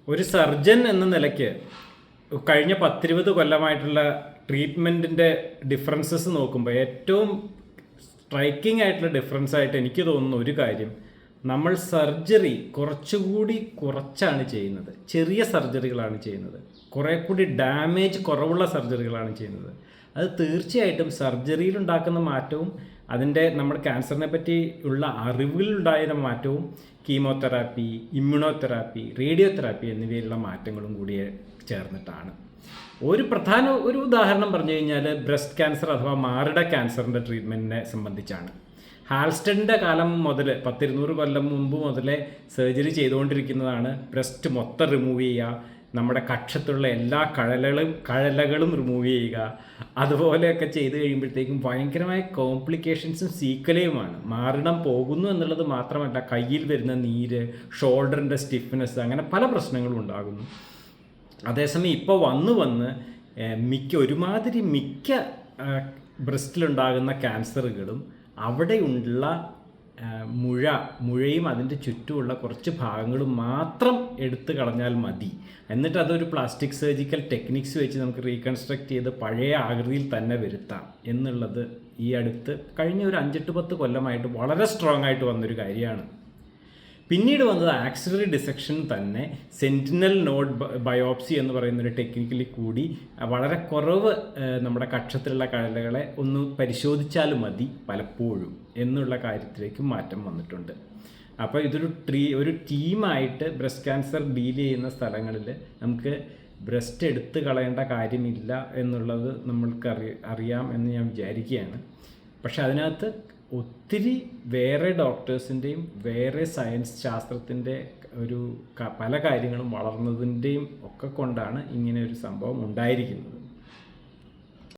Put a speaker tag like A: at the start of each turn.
A: ഒരു സർജൻ എന്ന നിലയ്ക്ക് കഴിഞ്ഞ 10-20 കൊല്ലമായിട്ടുള്ള ട്രീറ്റ്മെൻറ്റിൻ്റെ ഡിഫറൻസസ് നോക്കുമ്പോൾ ഏറ്റവും സ്ട്രൈക്കിംഗ് ആയിട്ടുള്ള ഡിഫറൻസ് ആയിട്ട് എനിക്ക് തോന്നുന്ന ഒരു കാര്യം, നമ്മൾ സർജറി കുറച്ചുകൂടി കുറച്ചാണ് ചെയ്യുന്നത്. ചെറിയ സർജറികളാണ് ചെയ്യുന്നത്. കുറേ കൂടി ഡാമേജ് കുറവുള്ള സർജറികളാണ് ചെയ്യുന്നത്. അത് തീർച്ചയായിട്ടും സർജറിയിലുണ്ടാക്കുന്ന മാറ്റവും അതിൻ്റെ നമ്മുടെ ക്യാൻസറിനെ പറ്റി ഉള്ള അറിവിലുണ്ടായ മാറ്റവും കീമോതെറാപ്പി, ഇമ്മ്യൂണോതെറാപ്പി, റേഡിയോതെറാപ്പി എന്നിവയിലുള്ള മാറ്റങ്ങളും കൂടി ചേർന്നിട്ടാണ്. ഒരു ഉദാഹരണം പറഞ്ഞു കഴിഞ്ഞാൽ ബ്രസ്റ്റ് ക്യാൻസർ അഥവാ മാറിട ക്യാൻസറിൻ്റെ ട്രീറ്റ്മെൻറ്റിനെ സംബന്ധിച്ചാണ്. ഹാൽസ്റ്റഡിൻ്റെ കാലം മുതൽ 10-200 കൊല്ലം മുമ്പ് മുതലേ സർജറി ചെയ്തുകൊണ്ടിരിക്കുന്നതാണ്. ബ്രസ്റ്റ് മൊത്തം റിമൂവ് ചെയ്യുക, നമ്മുടെ കക്ഷത്തുള്ള എല്ലാ കഴലകളും റിമൂവ് ചെയ്യുക, അതുപോലെയൊക്കെ ചെയ്ത് കഴിയുമ്പോഴത്തേക്കും ഭയങ്കരമായ കോംപ്ലിക്കേഷൻസും സീക്വലയുമാണ്. മാറിടം പോകുന്നു എന്നുള്ളത് മാത്രമല്ല, കയ്യിൽ വരുന്ന നീര്, ഷോൾഡറിൻ്റെ സ്റ്റിഫ്നെസ്, അങ്ങനെ പല പ്രശ്നങ്ങളും ഉണ്ടാകുന്നു. അതേസമയം ഇപ്പോൾ വന്ന് ഒരുമാതിരി മിക്ക ബ്രസ്റ്റിലുണ്ടാകുന്ന ക്യാൻസറുകളും അവിടെയുള്ള മുഴയും അതിൻ്റെ ചുറ്റുമുള്ള കുറച്ച് ഭാഗങ്ങളും മാത്രം എടുത്തു കളഞ്ഞാൽ മതി. എന്നിട്ട് അതൊരു പ്ലാസ്റ്റിക് സർജിക്കൽ ടെക്നിക്സ് വെച്ച് നമുക്ക് റീകൺസ്ട്രക്ട് ചെയ്ത് പഴയ ആകൃതിയിൽ തന്നെ വരുത്താം എന്നുള്ളത് ഈ അടുത്ത് കഴിഞ്ഞ ഒരു 5-10 കൊല്ലമായിട്ട് വളരെ സ്ട്രോങ് ആയിട്ട് വന്നൊരു കാര്യമാണ്. പിന്നീട് വന്നത് ആക്സിലറി ഡിസെക്ഷൻ തന്നെ, സെൻറ്റിനൽ നോഡ് ബയോപ്സി എന്ന് പറയുന്നൊരു ടെക്നിക്കലി കൂടി വളരെ കുറവ് നമ്മുടെ കക്ഷത്തിലുള്ള കഴലകളെ ഒന്ന് പരിശോധിച്ചാൽ മതി പലപ്പോഴും എന്നുള്ള കാര്യത്തിലേക്ക് മാറ്റം വന്നിട്ടുണ്ട്. അപ്പോൾ ഒരു ടീമായിട്ട് ബ്രസ്റ്റ് ക്യാൻസർ ഡീൽ ചെയ്യുന്ന സ്ഥലങ്ങളിൽ നമുക്ക് ബ്രസ്റ്റ് എടുത്ത് കളയേണ്ട കാര്യമില്ല എന്നുള്ളത് നമ്മൾക്ക് അറിയാം എന്ന് ഞാൻ വിചാരിക്കുകയാണ്. പക്ഷെ അതിനകത്ത് ഒത്തിരി വേറെ ഡോക്ടേഴ്സിൻ്റെയും വേറെ സയൻസ് ശാസ്ത്രത്തിൻ്റെ പല കാര്യങ്ങളും വളർന്നതിൻ്റെയും ഒക്കെ കൊണ്ടാണ് ഇങ്ങനെ ഒരു സംഭവം ഉണ്ടായിരിക്കുന്നത്.